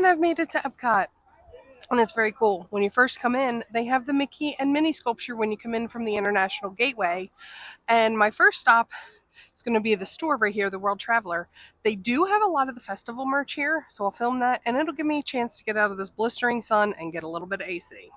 and I've made it to Epcot. And it's very cool. When you first come in, they have the Mickey and Minnie sculpture when you come in from the International Gateway. And my first stop is going to be the store right here, the World Traveler. They do have a lot of the festival merch here, so I'll film that, and it'll give me a chance to get out of this blistering sun and get a little bit of AC.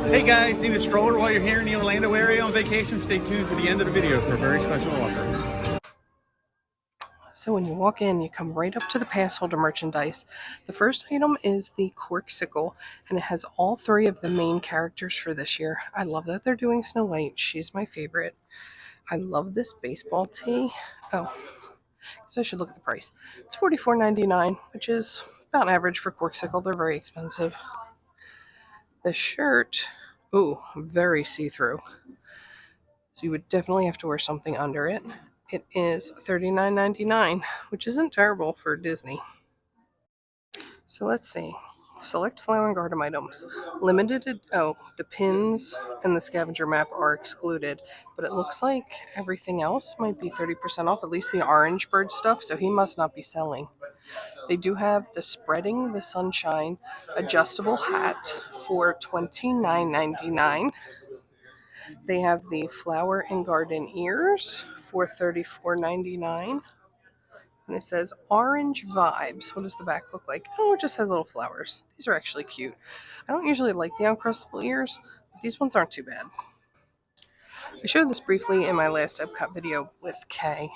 Hey guys, need a stroller while you're here in the Orlando area on vacation? Stay tuned to the end of the video for a very special offer. So when you walk in, you come right up to the pass holder merchandise. The first item is the Corksicle, and it has all three of the main characters for this year. I love that they're doing Snow White. She's my favorite. I love this baseball tee. Oh, so I should look at the price. It's $44.99, which is about average for Corksicle. They're very expensive. The shirt, ooh, very see-through. So you would definitely have to wear something under it. It is $39.99, which isn't terrible for Disney. So let's see. Select flower and garden items. The pins and the scavenger map are excluded, but it looks like everything else might be 30% off, at least the orange bird stuff, so he must not be selling. They do have the Spreading the Sunshine adjustable hat for $29.99. They have the flower and garden ears for $34.99. And it says Orange Vibes. What does the back look like? Oh, it just has little flowers. These are actually cute. I don't usually like the uncrustable ears, but these ones aren't too bad. I showed this briefly in my last Epcot video with Kay.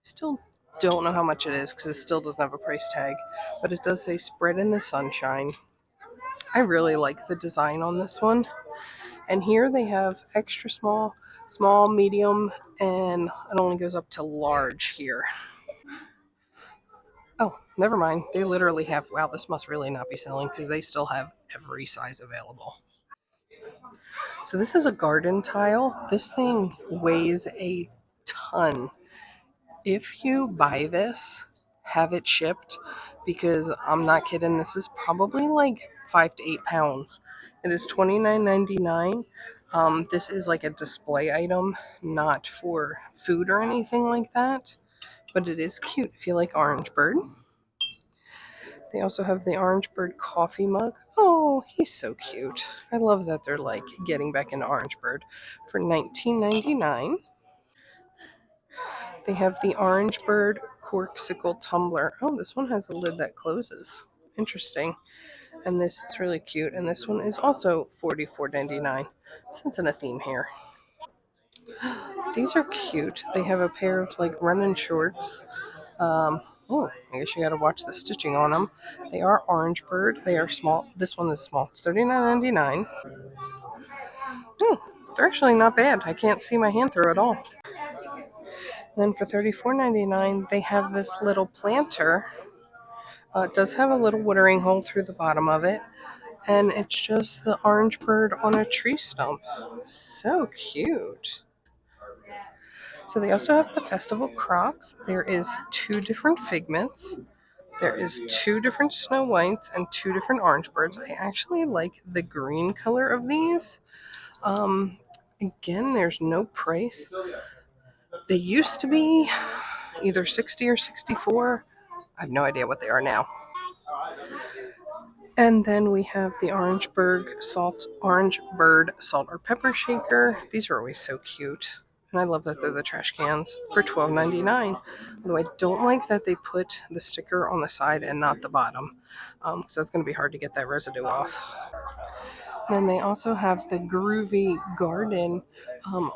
Still don't know how much it is because it still doesn't have a price tag, but it does say Spread in the Sunshine. I really like the design on this one. And here they have extra small, medium, and it only goes up to large here. Oh, never mind. They literally have, wow, this must really not be selling because they still have every size available. So this is a garden tile. This thing weighs a ton. If you buy this, have it shipped, because I'm not kidding, this is probably like 5 to 8 pounds. It is $29.99. This is like a display item, not for food or anything like that, but it is cute if you like Orange Bird. They also have the Orange Bird coffee mug. Oh, he's so cute. I love that they're like getting back into Orange Bird for $19.99. They have the Orange Bird Corksicle tumbler. Oh, this one has a lid that closes. Interesting. And this is really cute. And this one is also $44.99. Since in a theme here. These are cute. They have a pair of like running shorts. Oh, I guess you gotta watch the stitching on them. They are Orange Bird. They are small. This one is small. It's $39.99. Oh, they're actually not bad. I can't see my hand through at all. Then for $34.99, they have this little planter. It does have a little watering hole through the bottom of it, and it's just the Orange Bird on a tree stump. So cute. So they also have the Festival Crocs. There is 2 different figments. There is 2 different Snow Whites and 2 different Orange Birds. I actually like the green color of these. Again, there's no price. They used to be either 60 or 64. I have no idea what they are now. And then we have the Orange Bird salt or pepper shaker. These are always so cute. And I love that they're the trash cans for $12.99. Although I don't like that they put the sticker on the side and not the bottom. So it's going to be hard to get that residue off. Then they also have the Groovy Garden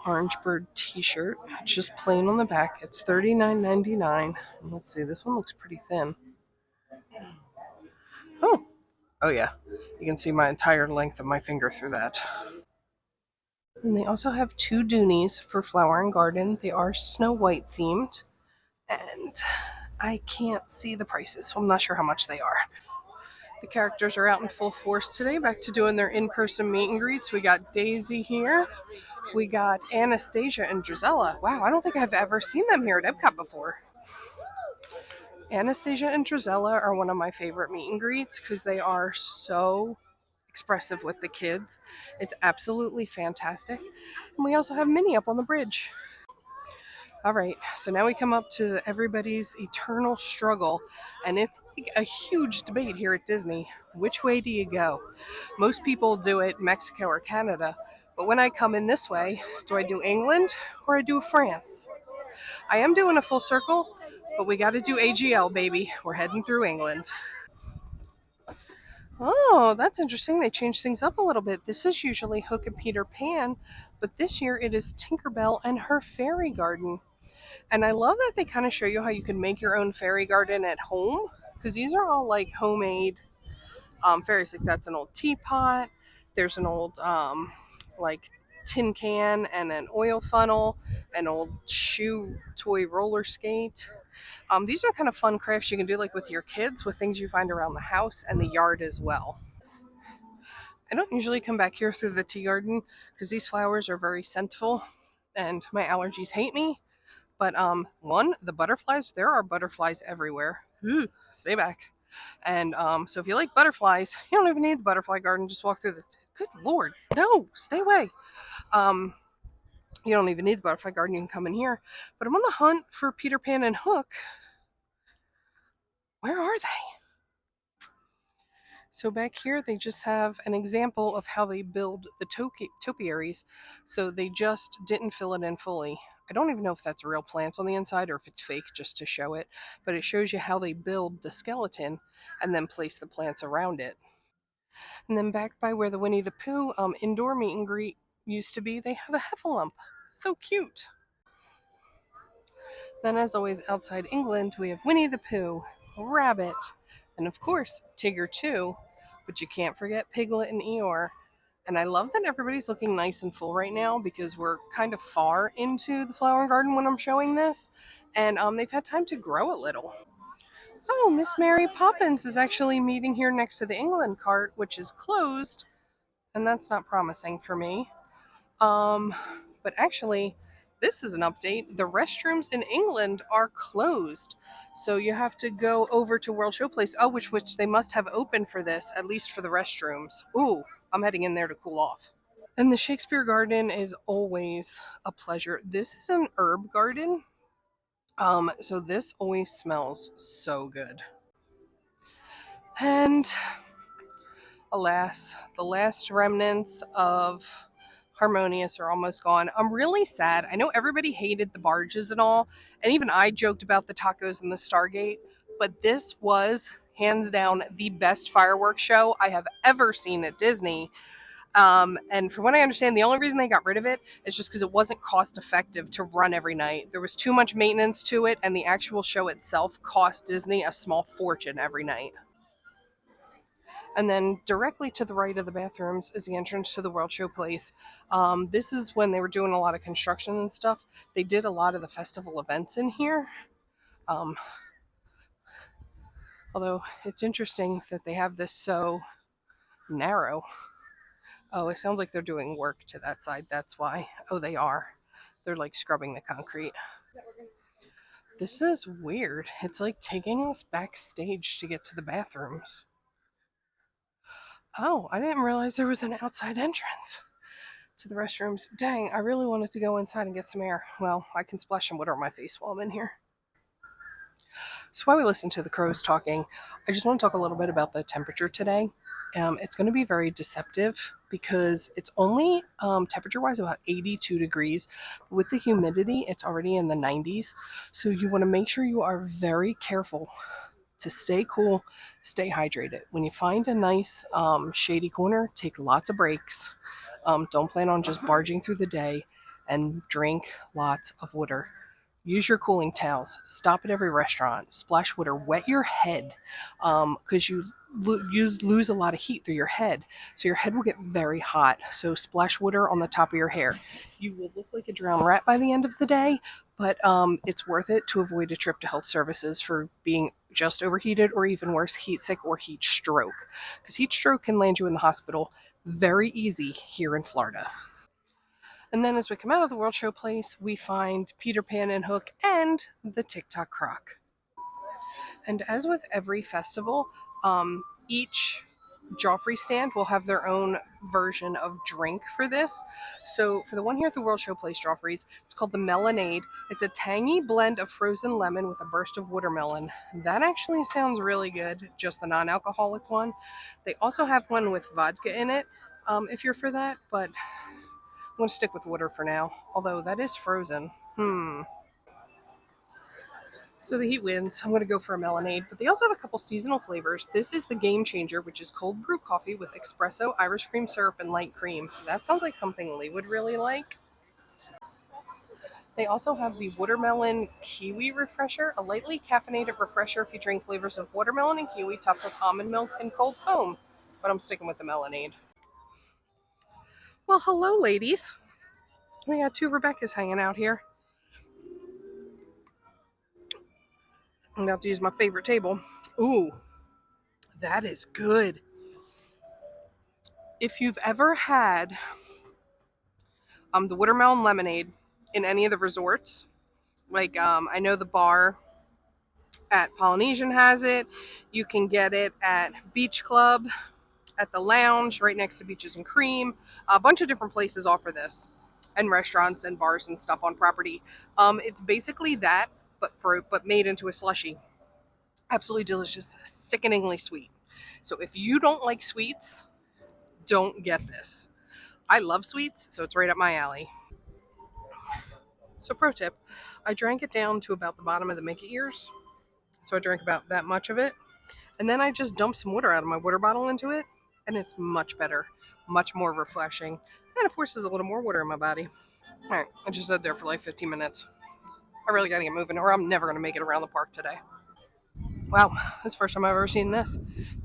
Orange Bird t-shirt. It's just plain on the back. It's $39.99. Let's see, this one looks pretty thin. Oh, oh yeah. You can see my entire length of my finger through that. And they also have two Doonies for Flower and Garden. They are Snow White themed. And I can't see the prices, so I'm not sure how much they are. The characters are out in full force today, back to doing their in-person meet and greets. We got Daisy here. We got Anastasia and Drizella. Wow, I don't think I've ever seen them here at Epcot before. Anastasia and Drizella are one of my favorite meet and greets because they are so expressive with the kids. It's absolutely fantastic. And we also have Minnie up on the bridge. All right, so now we come up to everybody's eternal struggle, and it's like a huge debate here at Disney. Which way do you go? Most people do it Mexico or Canada, but when I come in this way, do I do England or I do France? I am doing a full circle, but we got to do AGL, baby. We're heading through England. Oh, that's interesting. They changed things up a little bit. This is usually Hook and Peter Pan, but this year it is Tinkerbell and her fairy garden. And I love that they kind of show you how you can make your own fairy garden at home, because these are all like homemade fairies. Like that's an old teapot. There's an old like tin can and an oil funnel, an old shoe toy roller skate. These are kind of fun crafts you can do like with your kids with things you find around the house and the yard as well. I don't usually come back here through the tea garden because these flowers are very scentful and my allergies hate me. But one, the butterflies, there are butterflies everywhere. Ooh, stay back. And so if you like butterflies, you don't even need the butterfly garden. Just walk through the. Good Lord, no, stay away. Um, you don't even need the butterfly garden. You can come in here. But I'm on the hunt for Peter Pan and Hook. Where are they? So back here, they just have an example of how they build the topiaries. So they just didn't fill it in fully. I don't even know if that's real plants on the inside or if it's fake just to show it, but it shows you how they build the skeleton and then place the plants around it. And then back by where the Winnie the Pooh indoor meet and greet used to be, they have a heffalump. So cute. Then, as always, outside England, we have Winnie the Pooh, Rabbit, and of course, Tigger too. But you can't forget Piglet and Eeyore. And I love that everybody's looking nice and full right now because we're kind of far into the flower garden when I'm showing this. And they've had time to grow a little. Oh, Miss Mary Poppins is actually meeting here next to the England cart, which is closed. And that's not promising for me. Um, but actually, this is an update. The restrooms in England are closed. So you have to go over to World Showplace. Oh, which they must have open for this, at least for the restrooms. Ooh, I'm heading in there to cool off. And the Shakespeare Garden is always a pleasure. This is an herb garden. So this always smells so good. And alas, the last remnants of Harmonious are almost gone. I'm really sad. I know everybody hated the barges and all, and even I joked about the tacos and the Stargate, but this was hands down the best fireworks show I have ever seen at Disney. And from what I understand, the only reason they got rid of it is just because it wasn't cost effective to run every night. There was too much maintenance to it, and the actual show itself cost Disney a small fortune every night. And then directly to the right of the bathrooms is the entrance to the World Showplace. This is when they were doing a lot of construction and stuff. They did a lot of the festival events in here. Um, Although it's interesting that they have this so narrow. Oh, it sounds like they're doing work to that side. That's why. Oh, they are. They're like scrubbing the concrete. This is weird. It's like taking us backstage to get to the bathrooms. Oh, I didn't realize there was an outside entrance to the restrooms. Dang, I really wanted to go inside and get some air. Well, I can splash some water on my face while I'm in here. So while we listen to the crows talking, I just want to talk a little bit about the temperature today. It's going to be very deceptive because it's only temperature-wise about 82 degrees. With the humidity, it's already in the 90s. So you want to make sure you are very careful to stay cool, stay hydrated. When you find a nice shady corner, take lots of breaks. Don't plan on just barging through the day, and drink lots of water. Use your cooling towels. Stop at every restaurant. Splash water. Wet your head, because you lose a lot of heat through your head. So your head will get very hot. So splash water on the top of your hair. You will look like a drowned rat by the end of the day, but it's worth it to avoid a trip to health services for being just overheated, or even worse, heat sick or heat stroke. Because heat stroke can land you in the hospital very easy here in Florida. And then as we come out of the World Show Place, we find Peter Pan and Hook and the TikTok Croc. And as with every festival, each Joffrey stand will have their own version of drink for this. So for the one here at the World Show Place Joffrey's, it's called the Melonade. It's a tangy blend of frozen lemon with a burst of watermelon. That actually sounds really good, just the non-alcoholic one. They also have one with vodka in it, if you're for that, but I'm going to stick with water for now, although that is frozen. So the heat wins. I'm going to go for a melonade, but they also have a couple seasonal flavors. This is the Game Changer, which is cold brew coffee with espresso, Irish cream syrup, and light cream. That sounds like something Lee would really like. They also have the watermelon kiwi refresher, a lightly caffeinated refresher featuring flavors of watermelon and kiwi topped with almond milk and cold foam. But I'm sticking with the melonade. Well, hello, ladies. We got two Rebeccas hanging out here. I'm about to use my favorite table. Ooh, that is good. If you've ever had the watermelon lemonade in any of the resorts, like I know the bar at Polynesian has it. You can get it at Beach Club, at the lounge right next to Beaches and Cream. A bunch of different places offer this, and restaurants and bars and stuff on property. It's basically that, but made into a slushy. Absolutely delicious, sickeningly sweet. So if you don't like sweets, don't get this. I love sweets, so it's right up my alley. So pro tip, I drank it down to about the bottom of the Mickey ears. So I drank about that much of it. And then I just dumped some water out of my water bottle into it. And it's much better, much more refreshing. And it forces a little more water in my body. All right, I just stood there for like 15 minutes. I really gotta get moving, or I'm never gonna make it around the park today. Wow, that's the first time I've ever seen this.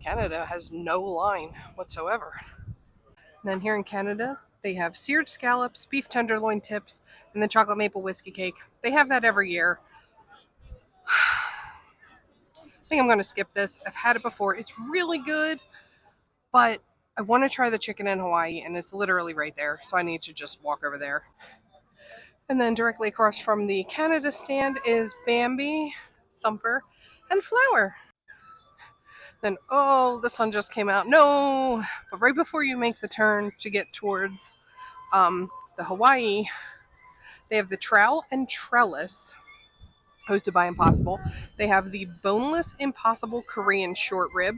Canada has no line whatsoever. And then here in Canada, they have seared scallops, beef tenderloin tips, and the chocolate maple whiskey cake. They have that every year. I think I'm going to skip this. I've had it before. It's really good, but I want to try the chicken in Hawaii, and it's literally right there, so I need to just walk over there. And then directly across from the Canada stand is Bambi, Thumper, and Flower. Then, oh, the sun just came out. No! But right before you make the turn to get towards the Hawaii, they have the Trowel and Trellis, hosted by Impossible. They have the boneless Impossible Korean short rib,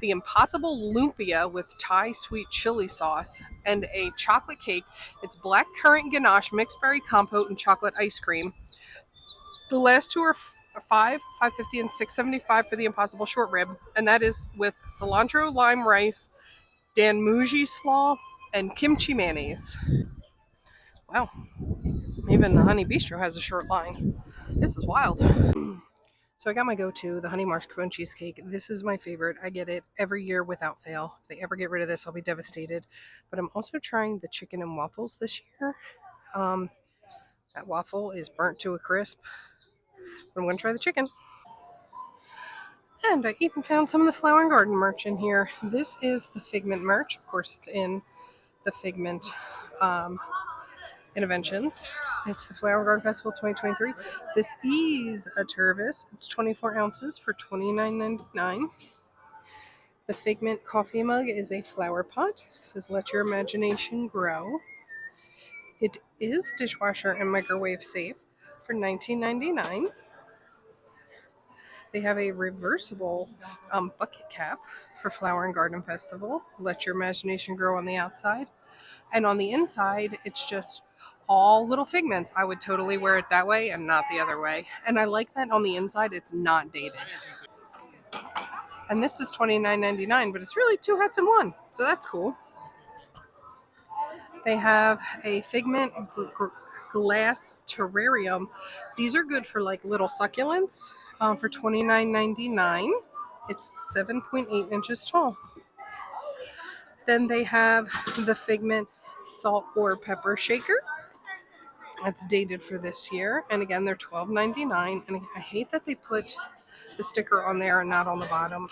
the Impossible Lumpia with Thai sweet chili sauce, and a chocolate cake. It's black currant ganache, mixed berry compote, and chocolate ice cream. The last two are $5.50 and $6.75 for the Impossible short rib, and that is with cilantro lime rice, danmuji slaw, and kimchi mayonnaise. Wow, even the Honey Bistro has a short line. This is wild. So I got my go-to, the honey mascarpone cheesecake. This is my favorite. I get it every year without fail. If they ever get rid of this, I'll be devastated. But I'm also trying the chicken and waffles this year. That waffle is burnt to a crisp. But I'm going to try the chicken. And I even found some of the Flower and Garden merch in here. This is the Figment merch. Of course, it's in the Figment Interventions. It's the Flower Garden Festival 2023. This is a Tervis. It's 24 ounces for $29.99. The Figment coffee mug is a flower pot. It says, let your imagination grow. It is dishwasher and microwave safe for $19.99. They have a reversible bucket cap for Flower and Garden Festival. Let your imagination grow on the outside. And on the inside, it's just all little figments. I would totally wear it that way and not the other way. And I like that on the inside, it's not dated. And this is $29.99, but it's really two hats in one. So that's cool. They have a Figment glass terrarium. These are good for like little succulents for $29.99. It's 7.8 inches tall. Then they have the Figment salt or pepper shaker. It's dated for this year, and again they're $12.99. And I hate that they put the sticker on there and not on the bottom.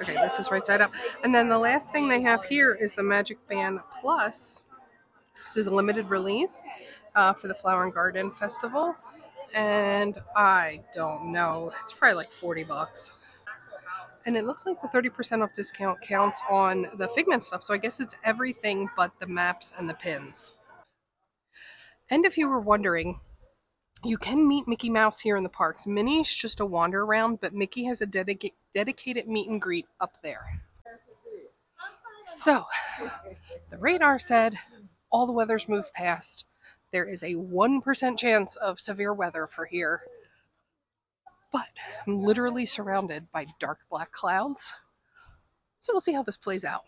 Okay, this is right side up. And then the last thing they have here is the Magic Band Plus. This is a limited release for the Flower and Garden Festival, and I don't know, it's probably like $40. And it looks like the 30% off discount counts on the Figment stuff, so I guess it's everything but the maps and the pins. And if you were wondering, you can meet Mickey Mouse here in the parks. Minnie's just a wander around, but Mickey has a dedicated meet and greet up there. So, the radar said all the weather's moved past. There is a 1% chance of severe weather for here. But I'm literally surrounded by dark black clouds. So we'll see how this plays out.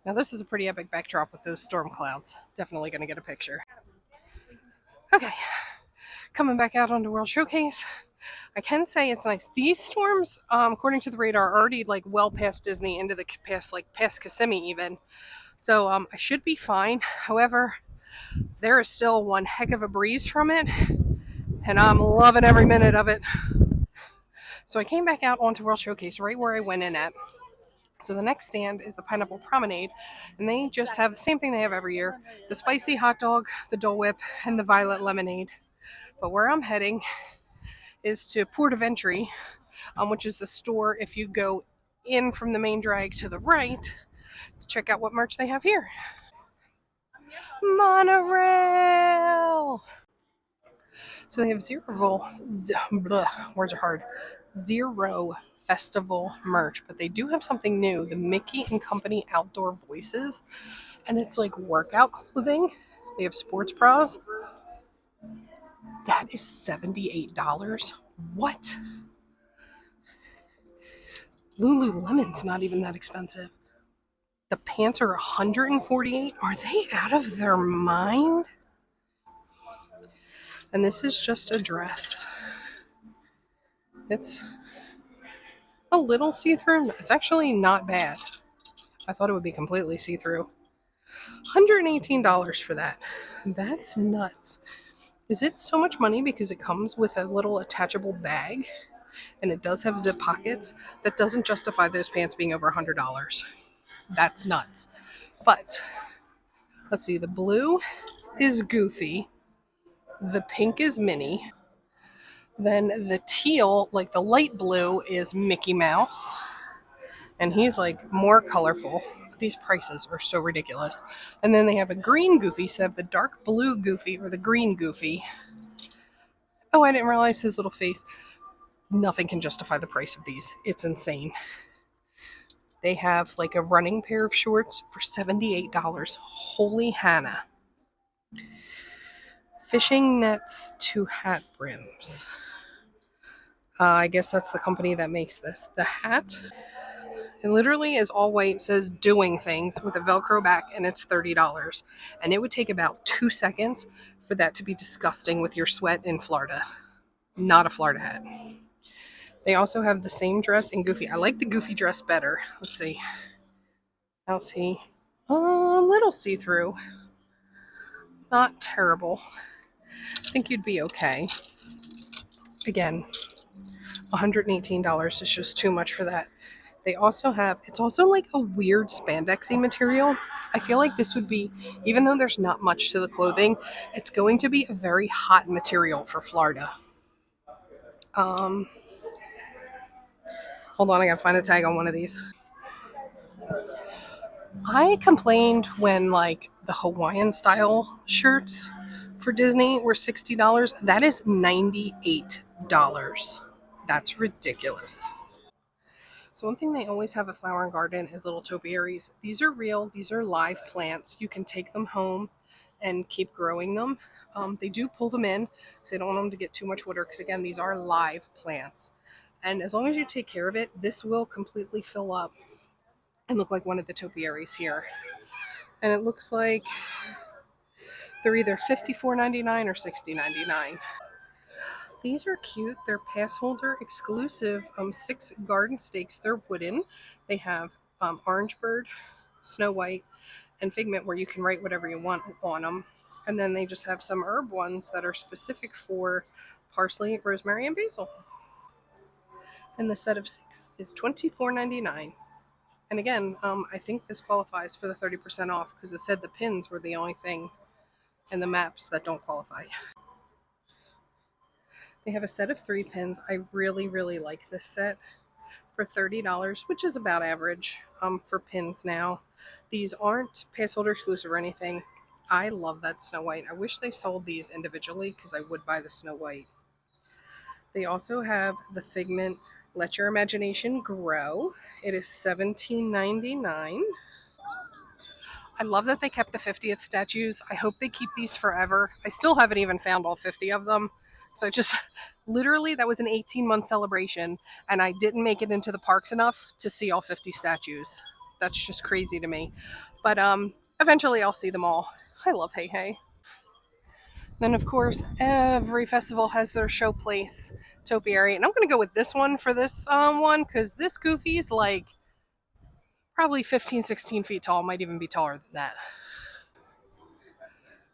Now this is a pretty epic backdrop with those storm clouds. Definitely going to get a picture. Okay, coming back out onto World Showcase. I can say it's nice. These storms, according to the radar, are already like well past Disney, into the past Kissimmee even. So I should be fine. However, there is still one heck of a breeze from it, and I'm loving every minute of it. So I came back out onto World Showcase right where I went in at. So the next stand is the Pineapple Promenade, and they just have the same thing they have every year: the spicy hot dog, the Dole Whip, and the violet lemonade. But where I'm heading is to Port of Entry, which is the store if you go in from the main drag to the right, to check out what merch they have here. Monorail! So they have words are hard. Zero festival merch, but they do have something new, the Mickey and Company Outdoor Voices, and it's like workout clothing. They have sports bras. That is $78. What? Lululemon's not even that expensive. The pants are $148. Are they out of their mind? And this is just a dress. It's a little see-through. It's actually not bad. I thought it would be completely see-through. $118 for that. That's nuts. Is it so much money because it comes with a little attachable bag and it does have zip pockets? That doesn't justify those pants being over $100. That's nuts. But let's see, the blue is Goofy, the pink is Minnie, then the teal, like the light blue, is Mickey Mouse, and he's like more colorful. These prices are so ridiculous. And then they have a green Goofy, so they have the dark blue Goofy or the green Goofy. Oh, I didn't realize his little face. Nothing can justify the price of these. It's insane. They have like a running pair of shorts for $78. Holy Hannah. Fishing nets to hat brims. I guess that's the company that makes this. The hat, it literally is all white. It says doing things with a Velcro back, and it's $30. And it would take about 2 seconds for that to be disgusting with your sweat in Florida. Not a Florida hat. They also have the same dress in Goofy. I like the Goofy dress better. Let's see. How's he? A little see-through. Not terrible. I think you'd be okay. Again, $118 is just too much for that. They also have, it's also like a weird spandexy material. I feel like this would be, even though there's not much to the clothing, it's going to be a very hot material for Florida. Hold on, I gotta find a tag on one of these. I complained when like the Hawaiian style shirts for Disney were $60. That is $98. That's ridiculous. So one thing they always have at Flower and Garden is little topiaries. These are real. These are live plants. You can take them home and keep growing them. They do pull them in because they don't want them to get too much water because, again, these are live plants. And as long as you take care of it, this will completely fill up and look like one of the topiaries here. And it looks like they're either $54.99 or $60.99. These are cute. They're pass holder exclusive 6 garden stakes. They're wooden. They have Orange Bird, Snow White, and Figment where you can write whatever you want on them. And then they just have some herb ones that are specific for parsley, rosemary, and basil. And the set of 6 is $24.99. And again, I think this qualifies for the 30% off because it said the pins were the only thing in the maps that don't qualify. They have a set of 3 pins. I really, really like this set for $30, which is about average for pins now. These aren't pass holder exclusive or anything. I love that Snow White. I wish they sold these individually because I would buy the Snow White. They also have the Figment Let Your Imagination Grow. It is $17.99. I love that they kept the 50th statues. I hope they keep these forever. I still haven't even found all 50 of them. So just literally, that was an 18-month celebration, and I didn't make it into the parks enough to see all 50 statues. That's just crazy to me. But eventually I'll see them all. I love Hey Hey. Then, of course, every festival has their show place, topiary. And I'm going to go with this one for this one because this Goofy is like probably 15, 16 feet tall. Might even be taller than that.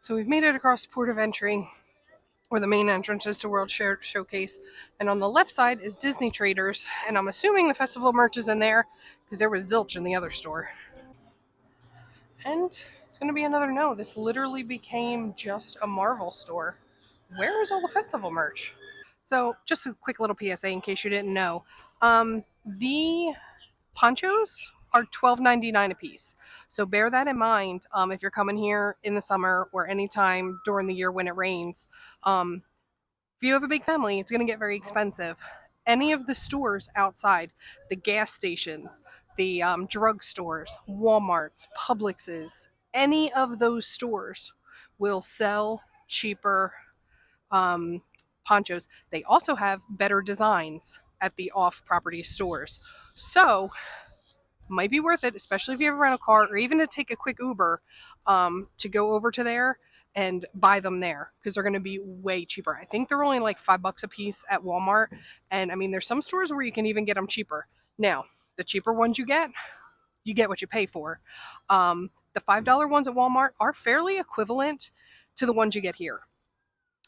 So we've made it across the port of entry where the main entrance is to World Showcase. And on the left side is Disney Traders. And I'm assuming the festival merch is in there because there was zilch in the other store. And it's going to be another no. This literally became just a Marvel store. Where is all the festival merch? So just a quick little PSA in case you didn't know. The ponchos are $12.99 a piece. So bear that in mind if you're coming here in the summer or anytime during the year when it rains. If you have a big family, it's going to get very expensive. Any of the stores outside, the gas stations, the drug stores, Walmarts, Publixes, any of those stores will sell cheaper ponchos. They also have better designs at the off-property stores. So might be worth it, especially if you have a rental car or even to take a quick Uber to go over to there and buy them there because they're going to be way cheaper. I think they're only like $5 a piece at Walmart. And I mean, there's some stores where you can even get them cheaper. Now, the cheaper ones you get what you pay for. The $5 ones at Walmart are fairly equivalent to the ones you get here.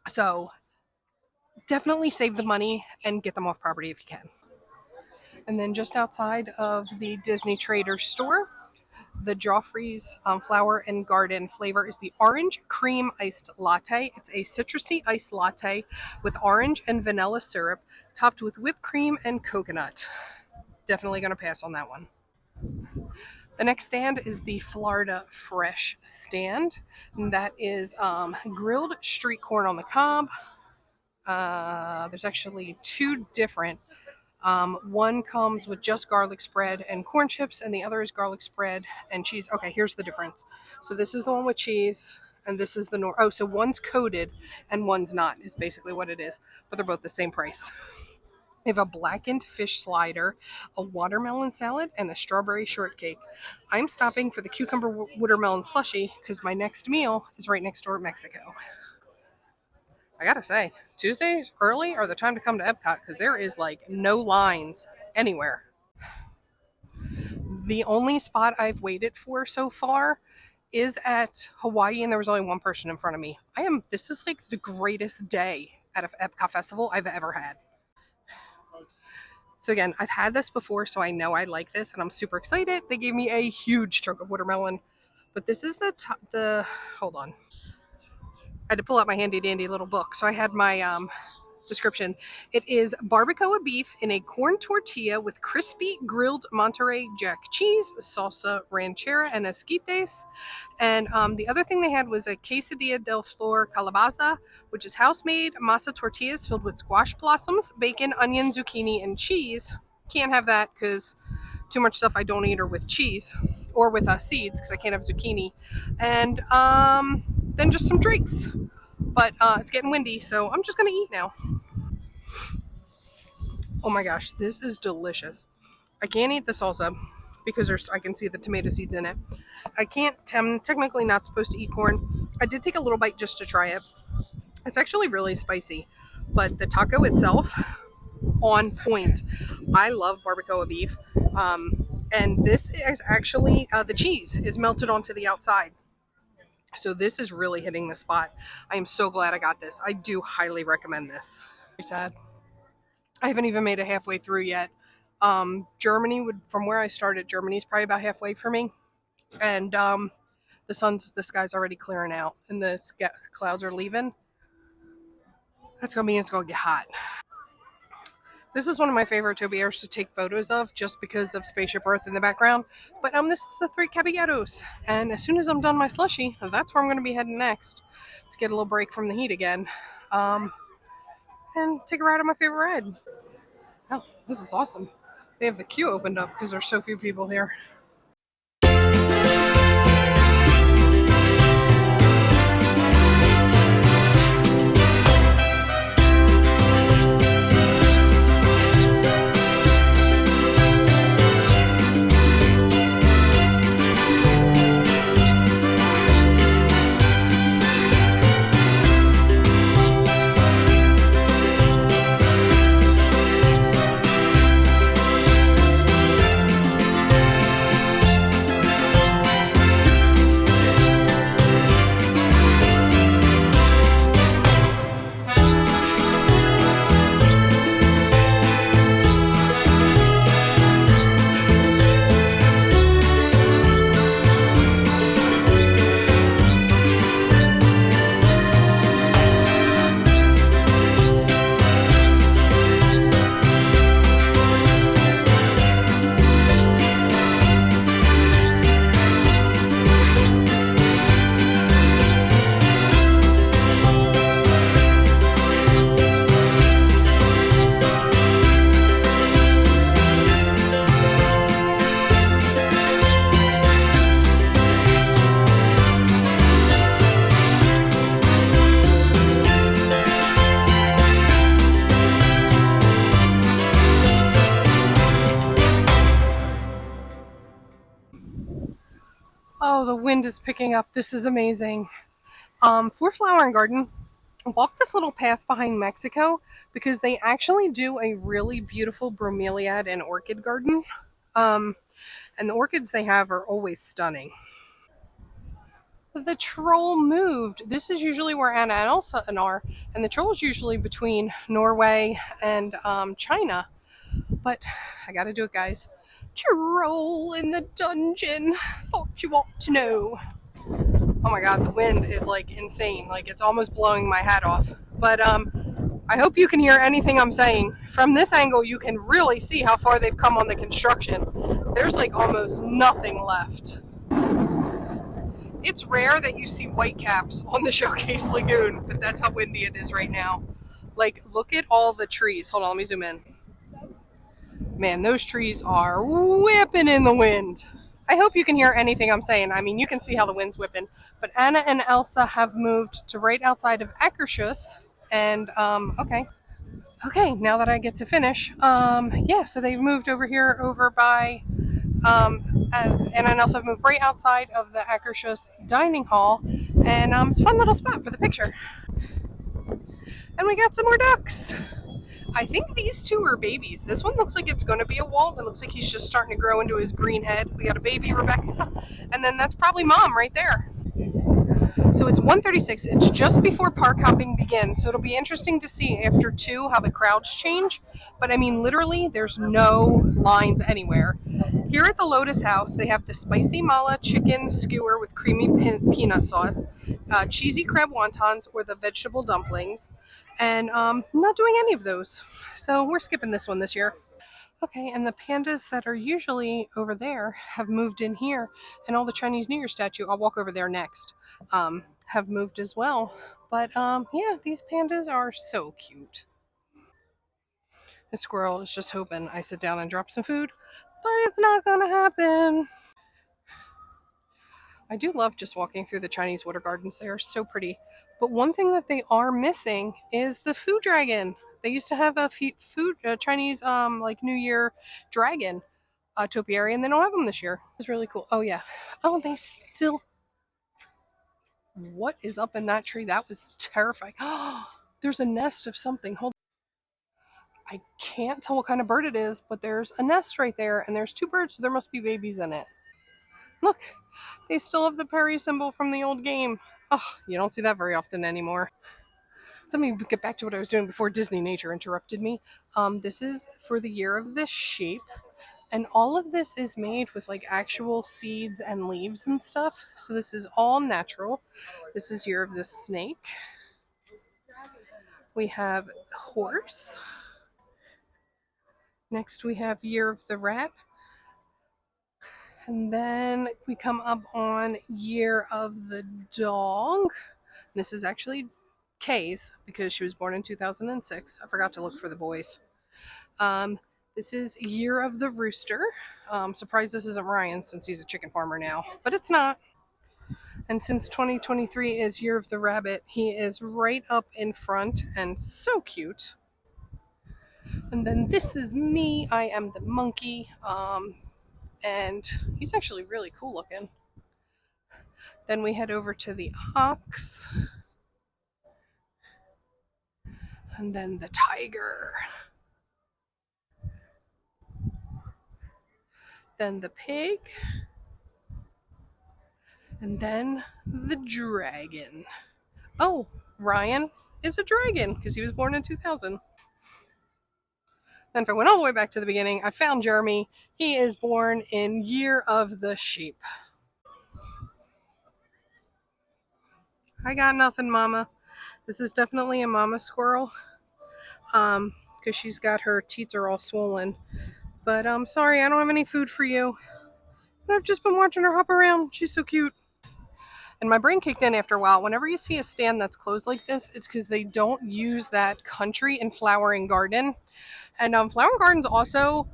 So definitely save the money and get them off property if you can. And then just outside of the Disney Trader store, the Joffrey's Flower and Garden flavor is the Orange Cream Iced Latte. It's a citrusy iced latte with orange and vanilla syrup, topped with whipped cream and coconut. Definitely going to pass on that one. The next stand is the Florida Fresh stand. And that is grilled street corn on the cob. There's actually 2 different. One comes with just garlic spread and corn chips, and the other is garlic spread and cheese. Okay, here's the difference. So this is the one with cheese, and this is the so one's coated and one's not, is basically what it is. But they're both the same price. They have a blackened fish slider, a watermelon salad, and a strawberry shortcake. I'm stopping for the cucumber watermelon slushie because my next meal is right next door at Mexico. I gotta say, Tuesdays early are the time to come to Epcot because there is like no lines anywhere. The only spot I've waited for so far is at Hawaii, and there was only one person in front of me. This is like the greatest day at an Epcot festival I've ever had. So again, I've had this before, so I know I like this, and I'm super excited. They gave me a huge chunk of watermelon, but this is hold on. I had to pull out my handy dandy little book. So I had my description. It is barbacoa beef in a corn tortilla with crispy grilled Monterey Jack cheese, salsa ranchera, and esquites. And the other thing they had was a quesadilla del flor calabaza, which is house-made masa tortillas filled with squash blossoms, bacon, onion, zucchini, and cheese. Can't have that because too much stuff I don't eat are with cheese or with seeds because I can't have zucchini. And then just some drinks. But it's getting windy, so I'm just going to eat now. Oh my gosh, this is delicious. I can't eat the salsa because I can see the tomato seeds in it. I can't, I'm technically not supposed to eat corn. I did take a little bite just to try it. It's actually really spicy, but the taco itself, on point. I love barbacoa beef. And this is actually, the cheese is melted onto the outside. So this is really hitting the spot. I am so glad I got this. I do highly recommend this. Very sad. I haven't even made it halfway through yet. Germany would, from where I started, Germany's probably about halfway for me. And the sky's already clearing out and the clouds are leaving. That's gonna mean it's gonna get hot. This is one of my favorite topiaries to take photos of just because of Spaceship Earth in the background. But this is the Three Caballeros. And as soon as I'm done my slushie, that's where I'm going to be heading next to get a little break from the heat again. And take a ride on my favorite ride. Oh, this is awesome. They have the queue opened up because there's so few people here. Oh, the wind is picking up. This is amazing. For Flower and Garden, walk this little path behind Mexico because they actually do a really beautiful bromeliad and orchid garden. Um, and the orchids they have are always stunning. The troll moved. This is usually where Anna and Elsa are, and the troll is usually between Norway and China. But I gotta do it, guys. Troll in the dungeon. Thought you ought to know. Oh my god, the wind is like insane. Like it's almost blowing my hat off. But I hope you can hear anything I'm saying. From this angle, you can really see how far they've come on the construction. There's like almost nothing left. It's rare that you see whitecaps on the Showcase Lagoon, but that's how windy it is right now. Like, look at all the trees. Hold on, let me zoom in. Man, those trees are whipping in the wind. I hope you can hear anything I'm saying. I mean, you can see how the wind's whipping. But Anna and Elsa have moved to right outside of Akershus. And, okay, now that I get to finish, yeah, so they've moved over here over by, Anna and Elsa have moved right outside of the Akershus dining hall. And it's a fun little spot for the picture. And we got some more ducks. I think these two are babies. This one looks like it's going to be a walt. It looks like he's just starting to grow into his green head. We got a baby, Rebecca. And then that's probably mom right there. So it's 1:36. It's just before park hopping begins. So it'll be interesting to see after 2 how the crowds change. But I mean, literally, there's no lines anywhere. Here at the Lotus House, they have the spicy mala chicken skewer with creamy peanut sauce, cheesy crab wontons, or the vegetable dumplings. And I'm not doing any of those. So we're skipping this one this year. Okay, and the pandas that are usually over there have moved in here, and all the Chinese New Year statue, I'll walk over there next, have moved as well. But yeah, these pandas are so cute. The squirrel is just hoping I sit down and drop some food, but it's not gonna happen. I do love just walking through the Chinese water gardens. They are so pretty. But one thing that they are missing is the food dragon. They used to have a food Chinese like New Year dragon, topiary, and they don't have them this year. It's really cool. Oh yeah. Oh, they still. What is up in that tree? That was terrifying. There's a nest of something. Hold. I can't tell what kind of bird it is, but there's a nest right there, and there's two birds, so there must be babies in it. Look, they still have the Perry symbol from the old game. Oh, you don't see that very often anymore. So let me get back to what I was doing before Disney Nature interrupted me. This is for the year of the sheep, and all of this is made with like actual seeds and leaves and stuff. So this is all natural. This is year of the snake. We have horse. Next we have year of the rat. And then we come up on year of the dog. This is actually Kay's because she was born in 2006. I forgot to look for the boys. This is year of the rooster. Surprised this isn't Ryan since he's a chicken farmer now, but it's not. And since 2023 is year of the rabbit, he is right up in front and so cute. And then this is me. I am the monkey. And he's actually really cool looking. Then we head over to the ox. And then the tiger. Then the pig. And then the dragon. Oh, Ryan is a dragon because he was born in 2000. Then if I went all the way back to the beginning, I found Jeremy. He is born in year of the sheep. I got nothing, Mama. This is definitely a mama squirrel. Because she's got her teats are all swollen. But I'm sorry, I don't have any food for you. But I've just been watching her hop around. She's so cute. And my brain kicked in after a while. Whenever you see a stand that's closed like this, it's because they don't use that country and flowering garden. And Flower Gardens also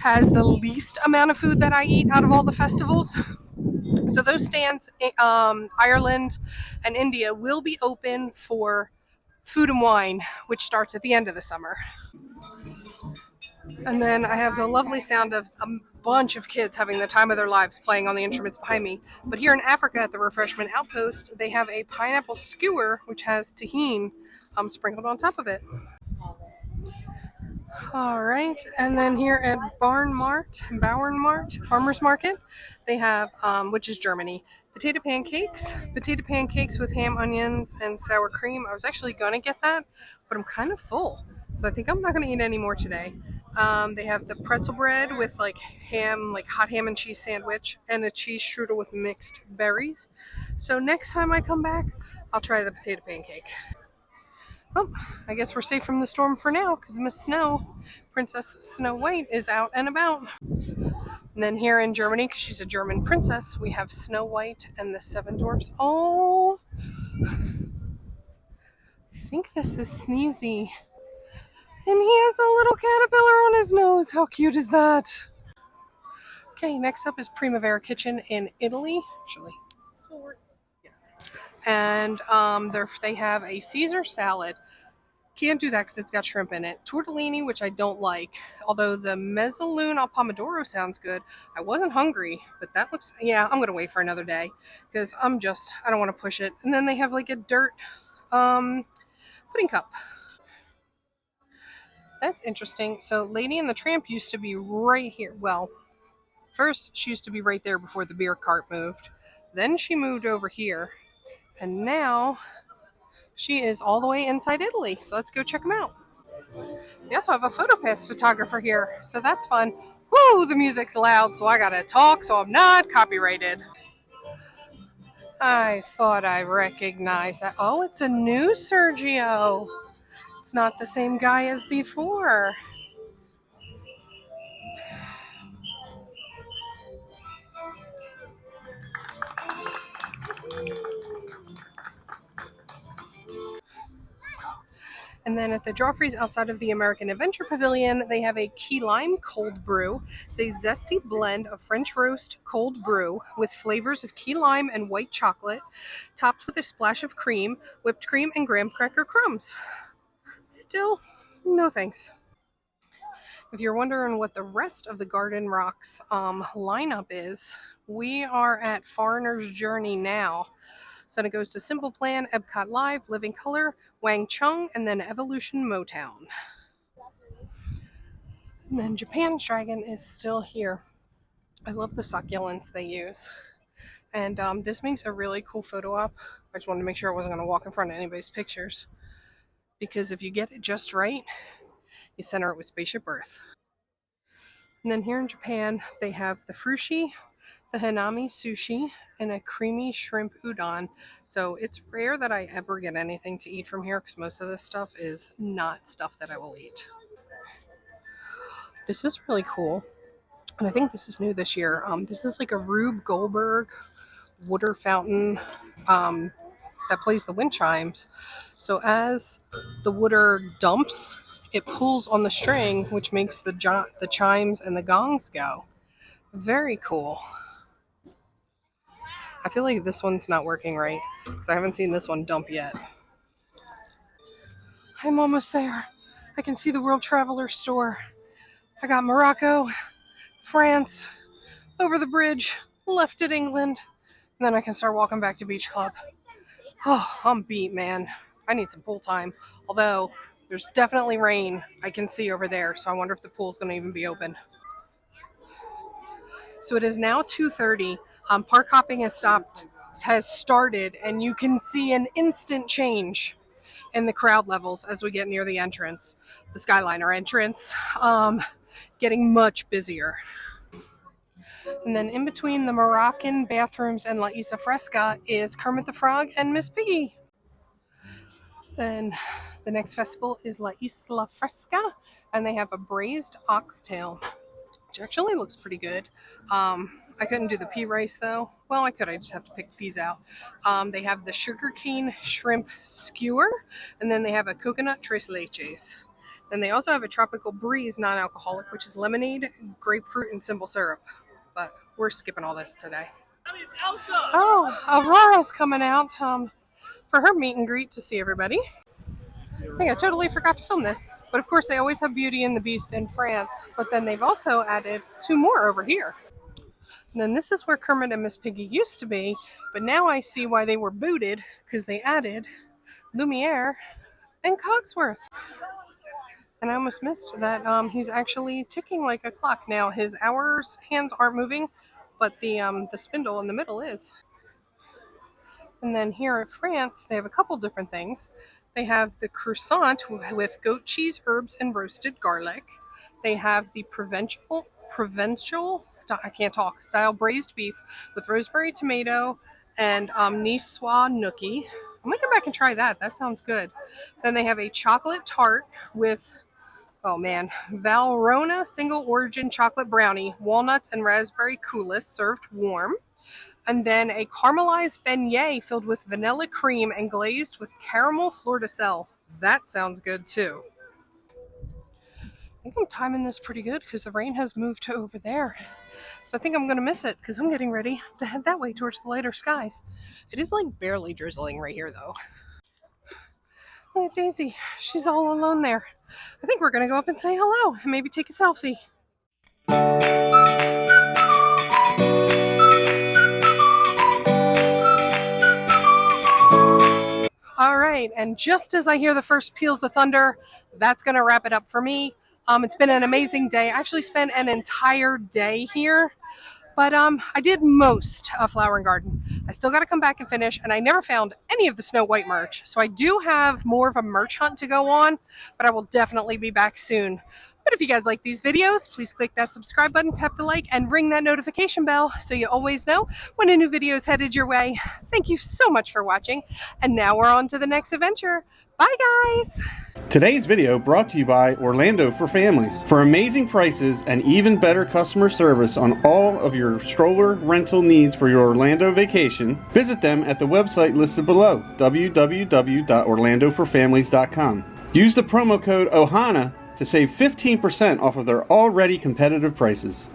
has the least amount of food that I eat out of all the festivals. So those stands, Ireland and India, will be open for food and wine, which starts at the end of the summer. And then I have the lovely sound of a bunch of kids having the time of their lives playing on the instruments behind me. But here in Africa at the Refreshment Outpost, they have a pineapple skewer, which has tahine sprinkled on top of it. All right, and then here at Bauernmart, Farmers Market, they have, which is Germany, potato pancakes with ham, onions, and sour cream. I was actually gonna get that, but I'm kind of full, so I think I'm not gonna eat any more today. They have the pretzel bread with like ham, like hot ham and cheese sandwich, and a cheese strudel with mixed berries. So next time I come back, I'll try the potato pancake. Oh, I guess we're safe from the storm for now because Miss Snow, Princess Snow White, is out and about. And then here in Germany, because she's a German princess, we have Snow White and the Seven Dwarfs. Oh, I think this is Sneezy. And he has a little caterpillar on his nose. How cute is that? Okay, next up is Primavera Kitchen in Italy. Actually, yes. And they have a Caesar salad. Can't do that because it's got shrimp in it. Tortellini, which I don't like. Although the mezzalune al pomodoro sounds good. I wasn't hungry, but that looks... Yeah, I'm going to wait for another day because I don't want to push it. And then they have like a dirt pudding cup. That's interesting. So Lady and the Tramp used to be right here. Well, first she used to be right there before the beer cart moved. Then she moved over here. And now she is all the way inside Italy. So let's go check them out. They also have a PhotoPass photographer here, so that's fun. Woo, the music's loud, so I gotta talk so I'm not copyrighted. I thought I recognized that. Oh, it's a new Sergio. It's not the same guy as before. And then at the Joffrey's outside of the American Adventure Pavilion, they have a key lime cold brew. It's a zesty blend of French roast cold brew with flavors of key lime and white chocolate, topped with a splash of cream, whipped cream, and graham cracker crumbs. Still, no thanks. If you're wondering what the rest of the Garden Rocks lineup is, we are at Foreigner's Journey now. So it goes to Simple Plan, Epcot Live, Living Color, Wang Chung, and then Evolution Motown. And then Japan's Dragon is still here. I love the succulents they use. And this makes a really cool photo op. I just wanted to make sure I wasn't going to walk in front of anybody's pictures. Because if you get it just right, you center it with Spaceship Earth. And then here in Japan, they have the frushi, the hanami sushi, and a creamy shrimp udon. So it's rare that I ever get anything to eat from here because most of this stuff is not stuff that I will eat. This is really cool. And I think this is new this year. This is like a Rube Goldberg water fountain that plays the wind chimes. So as the water dumps, it pulls on the string, which makes the chimes and the gongs go. Very cool. I feel like this one's not working right because I haven't seen this one dump yet. I'm almost there. I can see the World Traveler store. I got Morocco, France, over the bridge, left at England, and then I can start walking back to Beach Club. Oh, I'm beat, man. I need some pool time. Although, there's definitely rain I can see over there, so I wonder if the pool's going to even be open. So it is now 2:30. Park hopping has started, and you can see an instant change in the crowd levels as we get near the entrance, the Skyliner entrance, getting much busier. And then in between the Moroccan bathrooms and La Isla Fresca is Kermit the Frog and Miss Piggy. Then the next festival is La Isla Fresca, and they have a braised oxtail, which actually looks pretty good. I couldn't do the pea rice though. Well, I could, I just have to pick the peas out. They have the sugarcane shrimp skewer, and then they have a coconut tres leches. Then they also have a tropical breeze non-alcoholic, which is lemonade, grapefruit, and simple syrup. But we're skipping all this today. Oh, Aurora's coming out for her meet and greet to see everybody. I think I totally forgot to film this. But of course, they always have Beauty and the Beast in France. But then they've also added 2 more over here. And then this is where Kermit and Miss Piggy used to be. But now I see why they were booted, because they added Lumiere and Cogsworth. And I almost missed that he's actually ticking like a clock. Now his hours hands aren't moving, but the spindle in the middle is. And then here in France, they have a couple different things. They have the croissant with goat cheese, herbs, and roasted garlic. They have the provincial style braised beef with rosemary, tomato, and niçoise gnocchi. I'm gonna go back and try that. That sounds good. Then they have a chocolate tart with, oh man, Valrhona single origin chocolate brownie, walnuts, and raspberry coulis served warm. And then a caramelized beignet filled with vanilla cream and glazed with caramel fleur de sel. That sounds good too. I think I'm timing this pretty good because the rain has moved to over there. So I think I'm going to miss it because I'm getting ready to head that way towards the lighter skies. It is like barely drizzling right here though. Look at Daisy. She's all alone there. I think we're going to go up and say hello and maybe take a selfie. All right, and just as I hear the first peals of thunder, that's going to wrap it up for me. It's been an amazing day. I actually spent an entire day here, but I did most of Flower and Garden. I still got to come back and finish, and I never found any of the Snow White merch. So I do have more of a merch hunt to go on, but I will definitely be back soon. But if you guys like these videos, please click that subscribe button, tap the like, and ring that notification bell so you always know when a new video is headed your way. Thank you so much for watching, and now we're on to the next adventure. Bye, guys! Today's video brought to you by Orlando for Families. For amazing prices and even better customer service on all of your stroller rental needs for your Orlando vacation, visit them at the website listed below, www.orlandoforfamilies.com. Use the promo code OHANA to save 15% off of their already competitive prices.